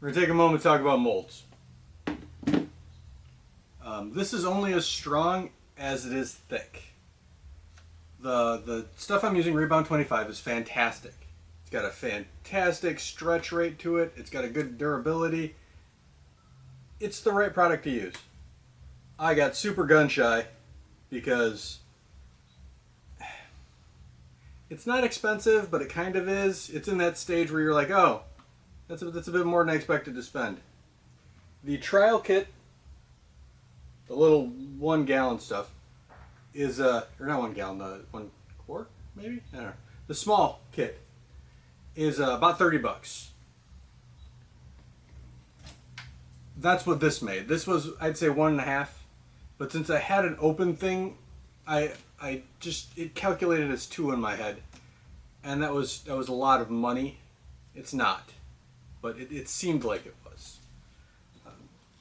We're going to take a moment to talk about molds. This is only as strong as it is thick. The stuff I'm using, Rebound 25, is fantastic. It's got a fantastic stretch rate to it. It's got a good durability. It's the right product to use. I got super gun shy because it's not expensive, but it kind of is. It's in that stage where you're like, oh, that's a bit more than I expected to spend. The trial kit, the little 1 gallon stuff, is or not 1 gallon, 1 quart maybe. I don't know. The small kit is about $30. That's what this made. This was, I'd say, 1.5. But since I had an open thing, it calculated as 2 in my head, and that was a lot of money. It's not, but it seemed like it was.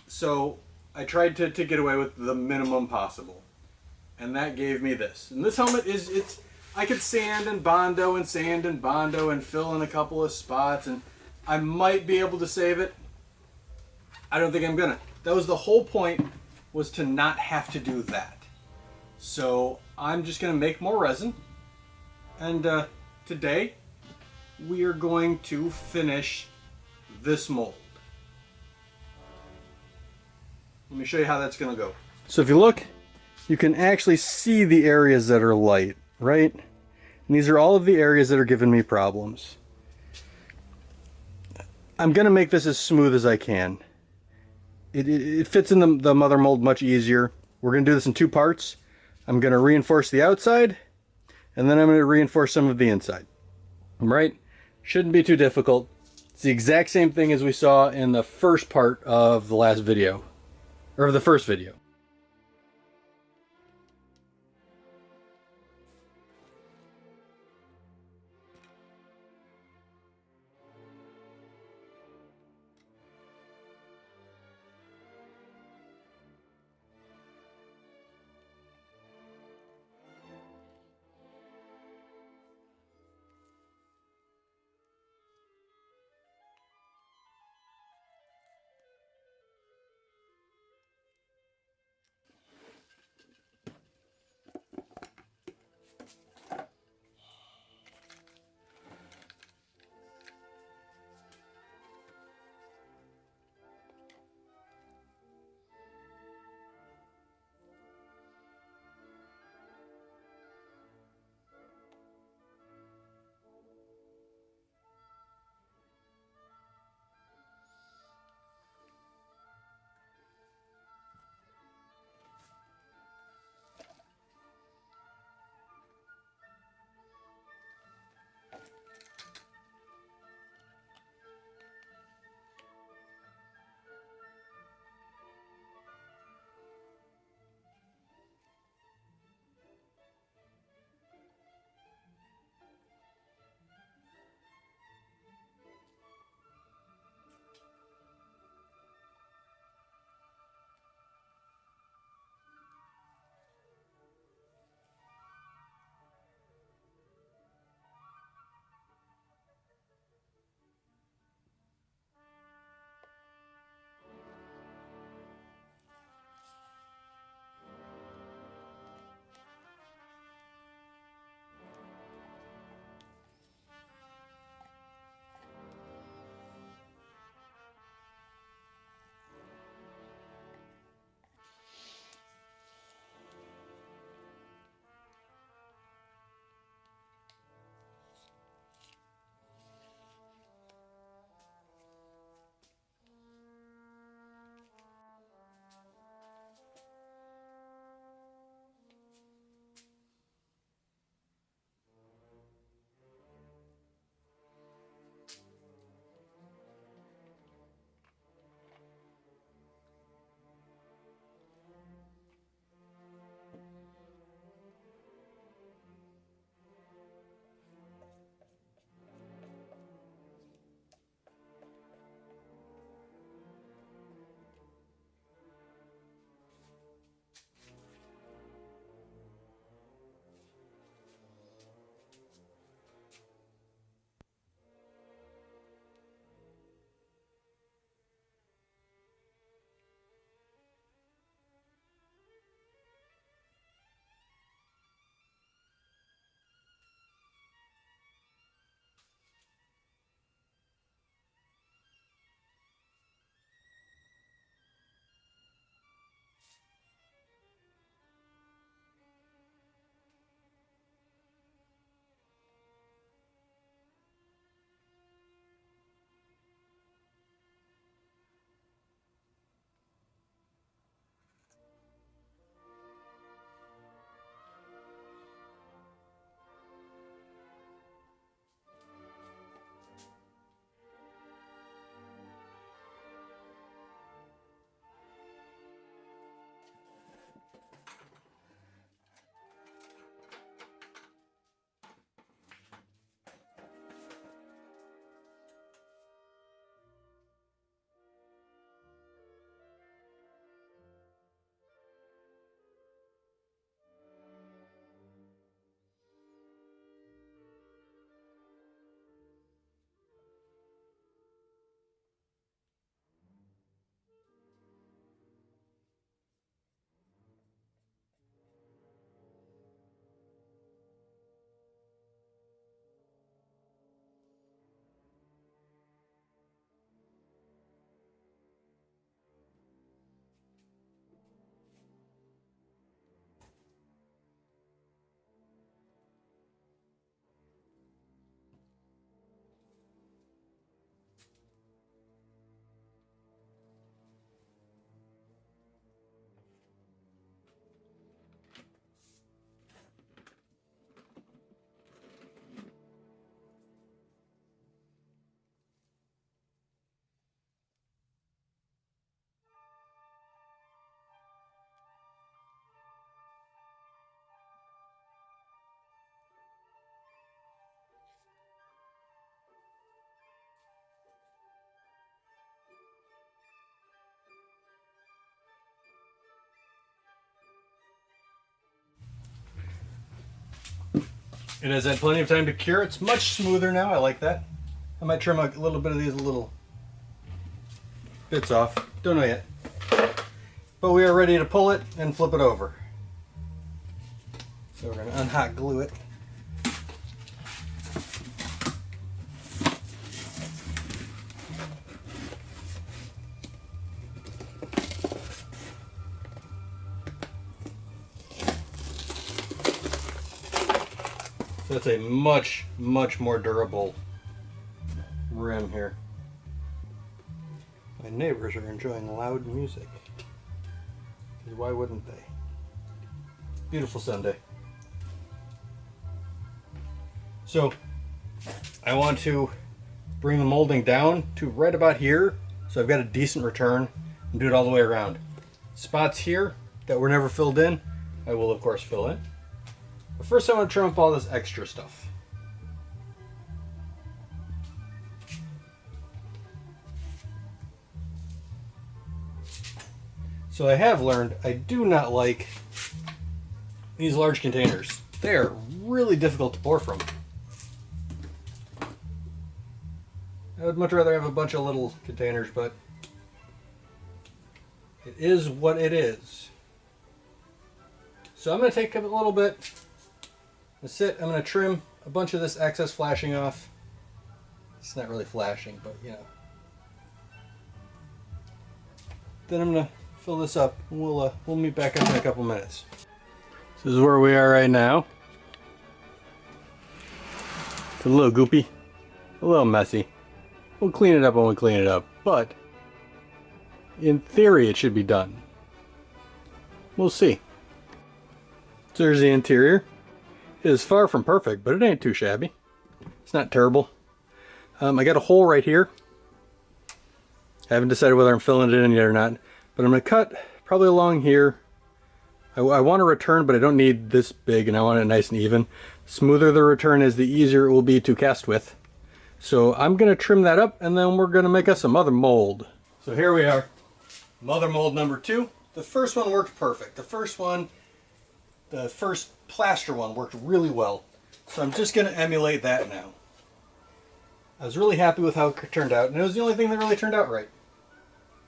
So I tried to get away with the minimum possible, and that gave me this. And this helmet I could sand and bondo and fill in a couple of spots, and I might be able to save it. I don't think I'm gonna. That was the whole point, was to not have to do that. So I'm just gonna make more resin, and today we are going to finish this mold. Let me show you how that's gonna go. So if you look, you can actually see the areas that are light, right? And these are all of the areas that are giving me problems. I'm gonna make this as smooth as I can. It fits in the mother mold much easier. We're gonna do this in 2 parts. I'm gonna reinforce the outside, and then I'm gonna reinforce some of the inside. Right? Shouldn't be too difficult. It's the exact same thing as we saw in the first part of the last video, or the first video. It has had plenty of time to cure. It's much smoother now. I like that. I might trim a little bit of these little bits off. Don't know yet. But we are ready to pull it and flip it over. So we're going to unhot glue it. So it's a much, much more durable rim here. My neighbors are enjoying loud music. Why wouldn't they? Beautiful Sunday. So I want to bring the molding down to right about here, so I've got a decent return, and do it all the way around. Spots here that were never filled in, I will of course fill in. But first I want to trim up all this extra stuff. So I have learned I do not like these large containers. They are really difficult to pour from. I would much rather have a bunch of little containers, but it is what it is. So I'm going to take a little bit, I'm going to trim a bunch of this excess flashing off. It's not really flashing, but you know. Then I'm going to fill this up, and we'll meet back up in a couple minutes. This is where we are right now. It's a little goopy, a little messy. We'll clean it up when we clean it up, but in theory it should be done. We'll see. So there's the interior. It is far from perfect, but it ain't too shabby. It's not terrible. I got a hole right here. I haven't decided whether I'm filling it in yet or not. But I'm going to cut probably along here. I want a return, but I don't need this big, and I want it nice and even. Smoother the return is, the easier it will be to cast with. So I'm going to trim that up, and then we're going to make us a mother mold. So here we are. Mother mold number 2. The first one worked perfect. The first plaster one worked really well. So I'm just going to emulate that now. I was really happy with how it turned out, and it was the only thing that really turned out right.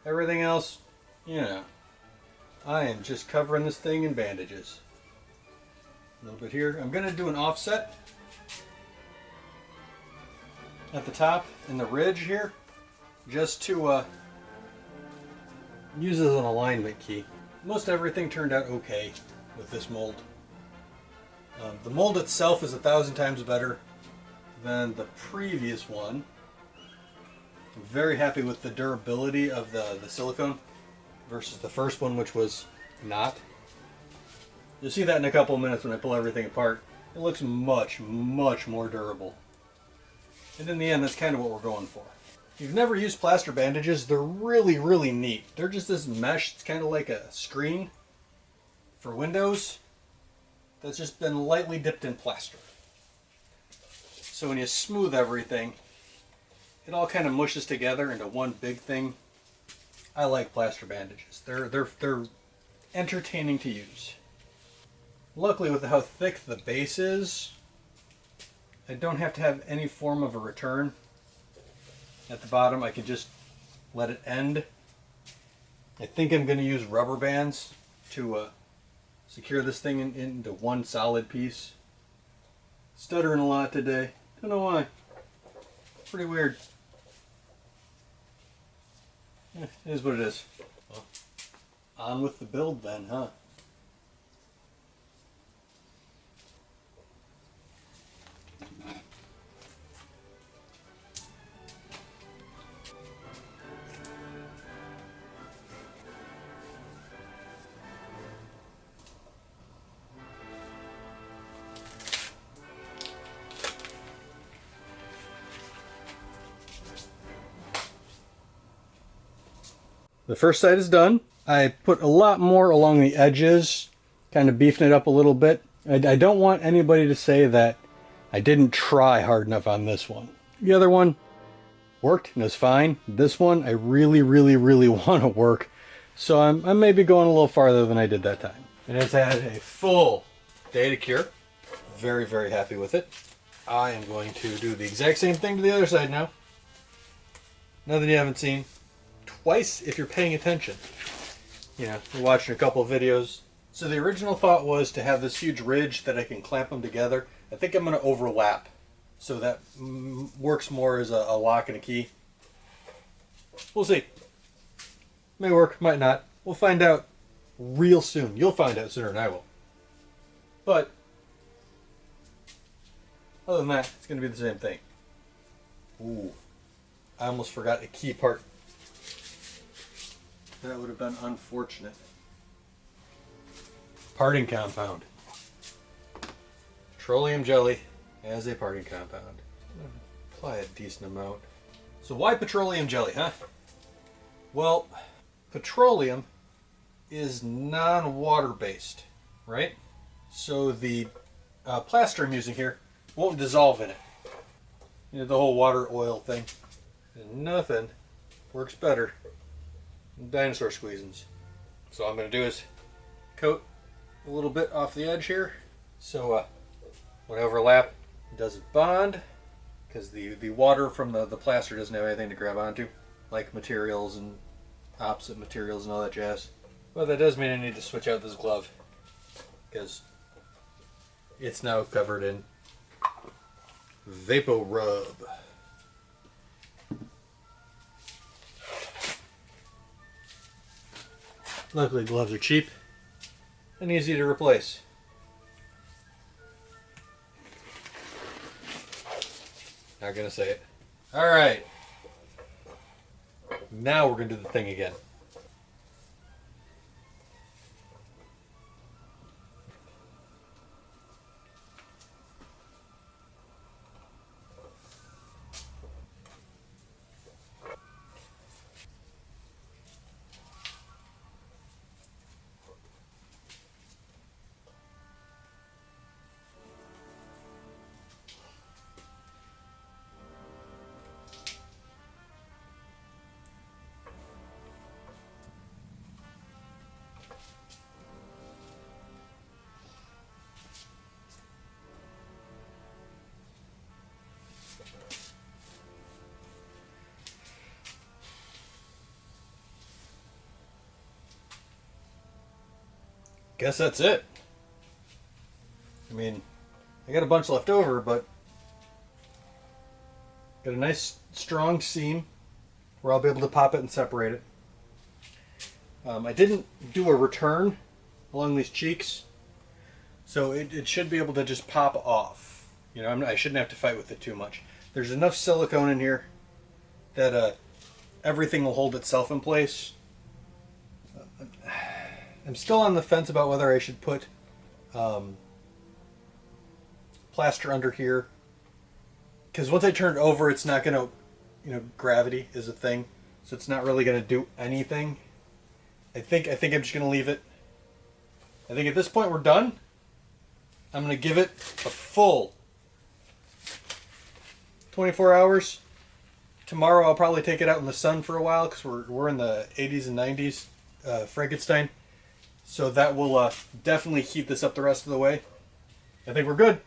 Everything else, you know, I am just covering this thing in bandages. A little bit here. I'm going to do an offset at the top in the ridge here, just to use as an alignment key. Most everything turned out okay with this mold. The mold itself is 1,000 times better than the previous one. I'm very happy with the durability of the silicone versus the first one, which was not. You'll see that in a couple of minutes when I pull everything apart. It looks much, much more durable. And in the end, that's kind of what we're going for. If you've never used plaster bandages, they're really, really neat. They're just this mesh. It's kind of like a screen for windows that's just been lightly dipped in plaster. So when you smooth everything, it all kind of mushes together into one big thing. I like plaster bandages. They're entertaining to use. Luckily, with how thick the base is, I don't have to have any form of a return. At the bottom, I can just let it end. I think I'm going to use rubber bands to secure this thing into one solid piece. Stuttering a lot today. Don't know why. Pretty weird. It is what it is. Well, on with the build then, huh? The first side is done. I put a lot more along the edges, kind of beefing it up a little bit. I don't want anybody to say that I didn't try hard enough on this one. The other one worked and was fine. This one, I really, really, really want to work. So I'm maybe going a little farther than I did that time. It has had a full day to cure. very, very happy with it. I am going to do the exact same thing to the other side now. Nothing you haven't seen. Twice if you're paying attention. You know, you're watching a couple of videos. So the original thought was to have this huge ridge that I can clamp them together. I think I'm going to overlap. So that works more as a lock and a key. We'll see. May work, might not. We'll find out real soon. You'll find out sooner than I will. But other than that, it's going to be the same thing. Ooh, I almost forgot a key part. That would have been unfortunate. Parting compound. Petroleum jelly as a parting compound. Apply a decent amount. So why petroleum jelly, huh? Well, petroleum is non-water based, right? So the plaster I'm using here won't dissolve in it. You know, the whole water oil thing. And nothing works better than dinosaur squeezins. So all I'm going to do is coat a little bit off the edge here. So when I overlap, it doesn't bond, because the water from the plaster doesn't have anything to grab onto, like materials and opposite materials and all that jazz. Well, that does mean I need to switch out this glove, because it's now covered in Vapor Rub. Luckily, gloves are cheap and easy to replace. Not gonna say it. All right. Now we're gonna do the thing again. Guess that's it. I mean, I got a bunch left over, but got a nice strong seam where I'll be able to pop it and separate it. I didn't do a return along these cheeks, so it should be able to just pop off. You know, I shouldn't have to fight with it too much. There's enough silicone in here that everything will hold itself in place. I'm still on the fence about whether I should put plaster under here, because once I turn it over, it's not going to, you know, gravity is a thing, so it's not really going to do anything. I think I'm just going to leave it. I think at this point we're done. I'm going to give it a full 24 hours. Tomorrow I'll probably take it out in the sun for a while, because we're in the 80s and 90s Frankenstein. So that will definitely heat this up the rest of the way. I think we're good.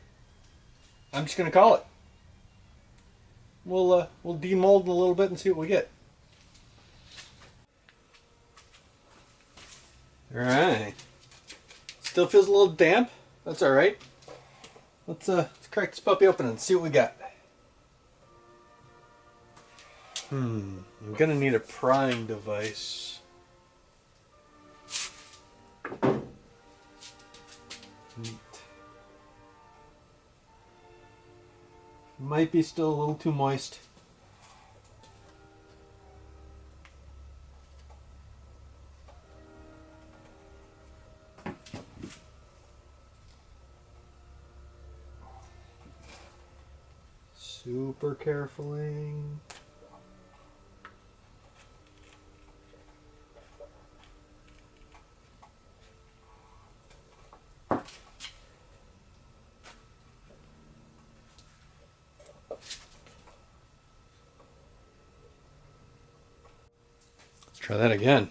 I'm just going to call it. We'll demold in a little bit and see what we get. All right. Still feels a little damp. That's all right. Let's crack this puppy open and see what we got. I'm gonna need a prying device. Neat. Might be still a little too moist. Super carefully. Try that again.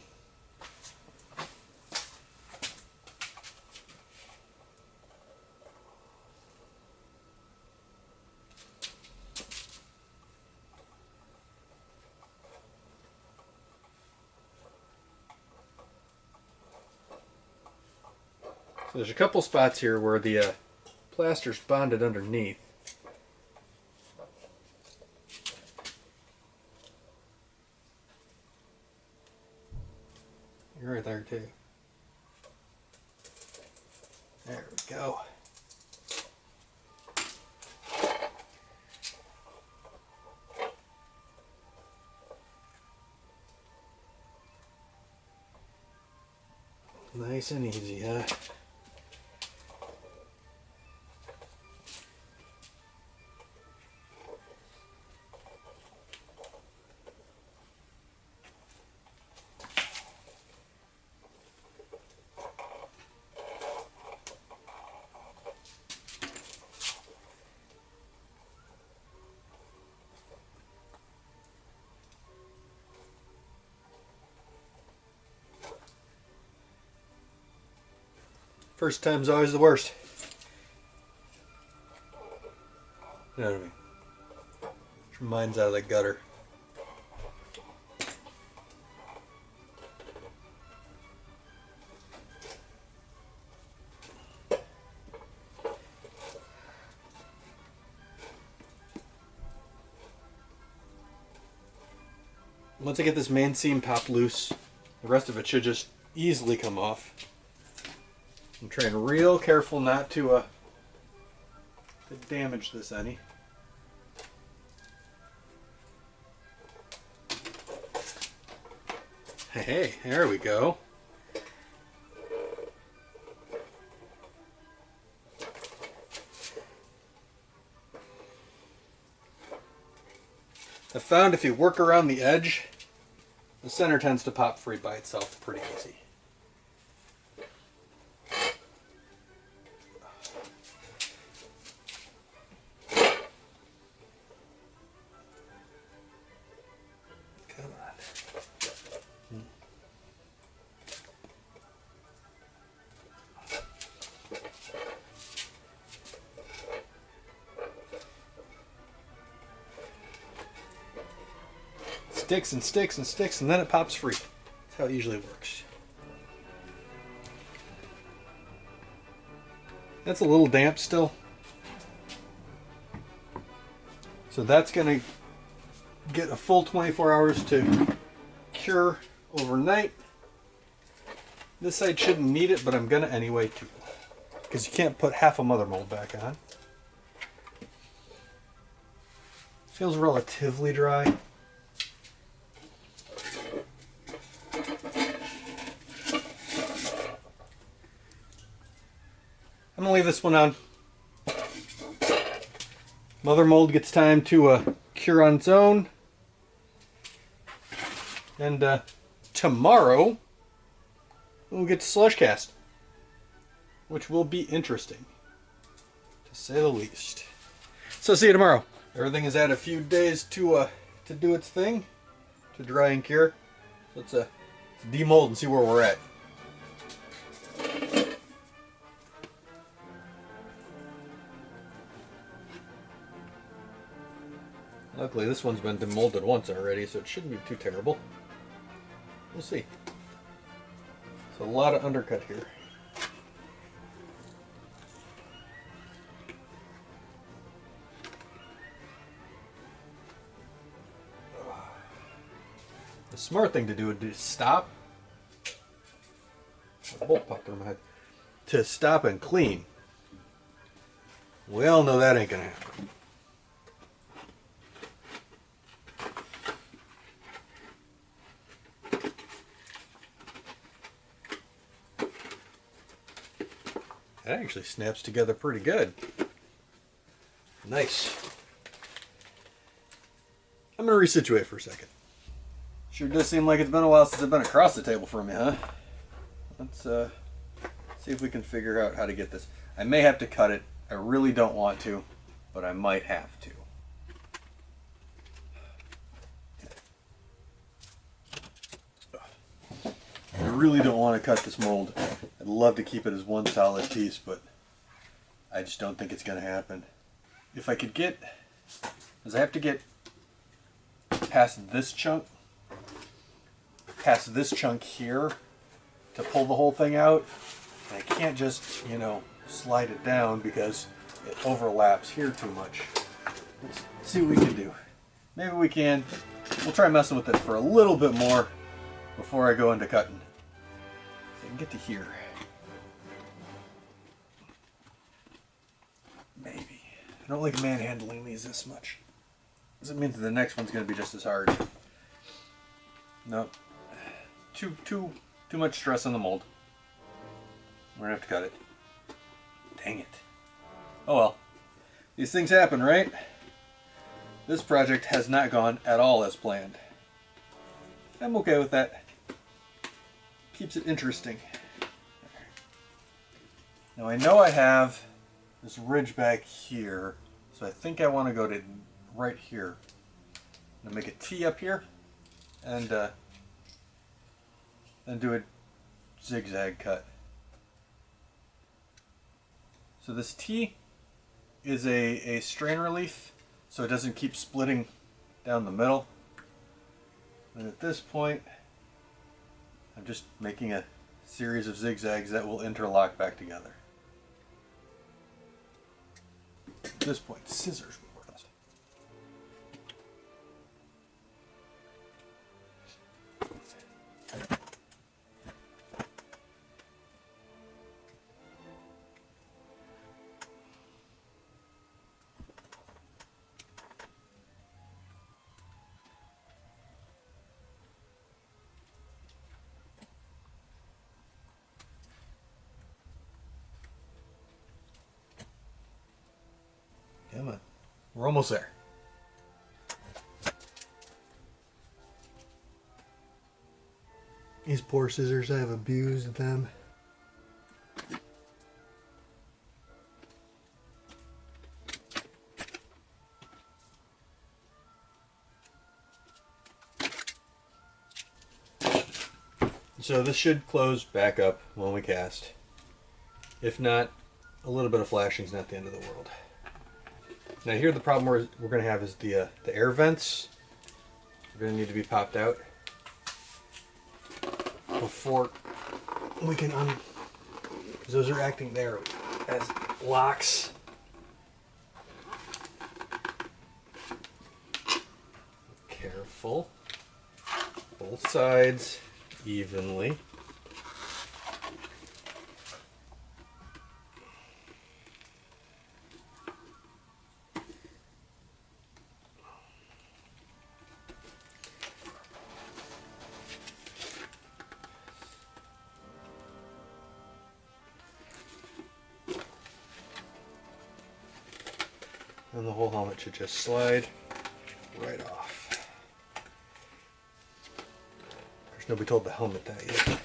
There's a couple spots here where the plaster's bonded underneath. You're right there too. There we go. Nice and easy, huh? First time's always the worst. You know what I mean? Mine's out of the gutter. Once I get this main seam popped loose, the rest of it should just easily come off. I'm trying real careful not to damage this any. Hey, there we go. I found if you work around the edge, the center tends to pop free by itself pretty easy. Sticks and sticks and sticks, and then it pops free. That's how it usually works. That's a little damp still. So that's going to get a full 24 hours to cure overnight. This side shouldn't need it, but I'm going to anyway too. Because you can't put half a mother mold back on. Feels relatively dry. I'm going to leave this one on. Mother mold gets time to cure on its own. And tomorrow, we'll get to slush cast, which will be interesting, to say the least. So see you tomorrow. Everything has had a few days to do its thing, to dry and cure. So let's demold and see where we're at. Luckily, this one's been demolded once already, so it shouldn't be too terrible. We'll see. It's a lot of undercut here. The smart thing to do would be to stop. A bolt popped through my head. To stop and clean. We all know that ain't gonna happen. That actually snaps together pretty good. Nice. I'm going to resituate for a second. Sure does seem like it's been a while since I've been across the table from you, huh? Let's see if we can figure out how to get this. I may have to cut it. I really don't want to, but I might have to. I really don't want to cut this mold. I'd love to keep it as one solid piece, but I just don't think it's going to happen. If I could get, because I have to get past this chunk here to pull the whole thing out. I can't just, you know, slide it down because it overlaps here too much. Let's see what we can do. Maybe we can. We'll try messing with it for a little bit more before I go into cutting. So I can get to here. Maybe. I don't like manhandling these this much, because it means the next one's going to be just as hard. Nope. Too much stress on the mold. We're going to have to cut it. Dang it. Oh well. These things happen, right? This project has not gone at all as planned. I'm okay with that. Keeps it interesting. Now I know I have this ridge back here, so I think I want to go to right here. I'm going to make a T up here and then do a zigzag cut. So this T is a strain relief, so it doesn't keep splitting down the middle. And at this point, I'm just making a series of zigzags that will interlock back together. At this point, scissors will work best. Come on. We're almost there. These poor scissors, I have abused them. So this should close back up when we cast. If not, a little bit of flashing is not the end of the world. Now here the problem we're going to have is the air vents. They're going to need to be popped out before we can because those are acting there as locks. Careful. Both sides evenly. And the whole helmet should just slide right off. There's nobody told the helmet that yet.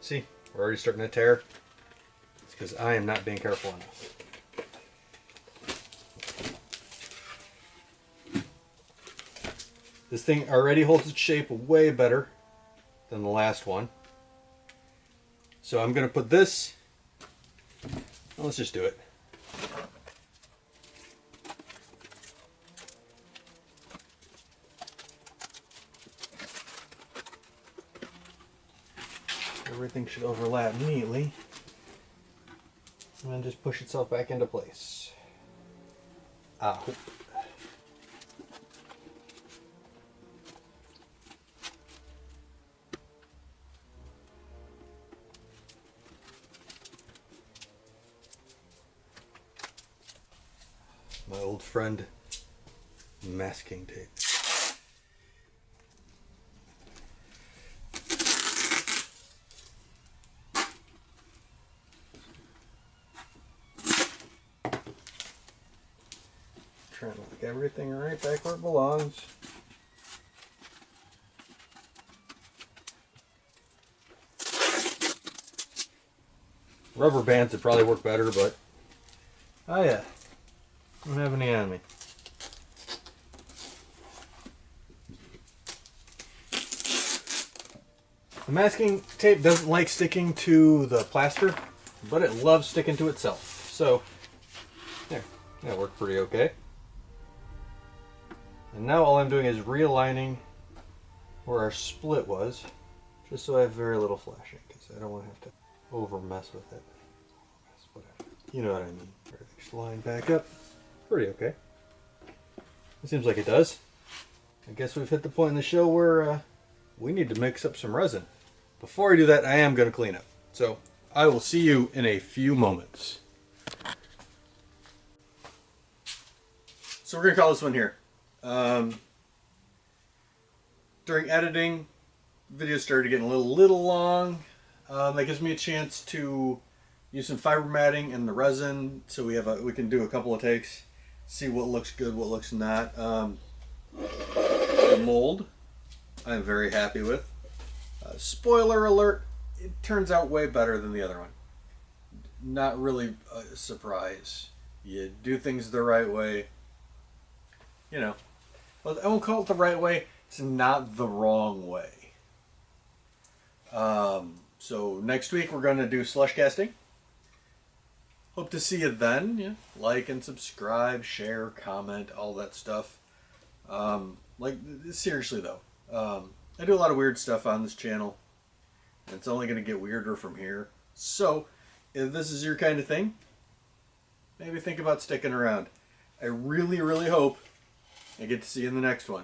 See, we're already starting to tear. It's because I am not being careful enough. This thing already holds its shape way better than the last one. So I'm going to put this, well, let's just do it. Everything should overlap neatly and then just push itself back into place. Ah. My old friend, masking tape. Trying to look everything right back where it belongs. Rubber bands would probably work better, but oh yeah, I don't have any on me. The masking tape doesn't like sticking to the plaster, but it loves sticking to itself. So there, that worked pretty okay. And now all I'm doing is realigning where our split was, just so I have very little flashing, because I don't want to have to. over mess with it. Whatever. You know what I mean. Just line back up. Pretty okay. It seems like it does. I guess we've hit the point in the show where we need to mix up some resin. Before I do that, I am going to clean up. So I will see you in a few moments. So we're going to call this one here. During editing, videos started getting a little long. That gives me a chance to use some fiber matting and the resin, so we can do a couple of takes, see what looks good, what looks not. The mold, I'm very happy with. Spoiler alert, it turns out way better than the other one. Not really a surprise. You do things the right way. You know, well, I won't call it the right way. It's not the wrong way. So next week we're going to do slush casting. Hope to see you then. Yeah. Like and subscribe, share, comment, all that stuff. Like, seriously though, I do a lot of weird stuff on this channel, and it's only going to get weirder from here. So if this is your kind of thing, maybe think about sticking around. I really, really hope I get to see you in the next one.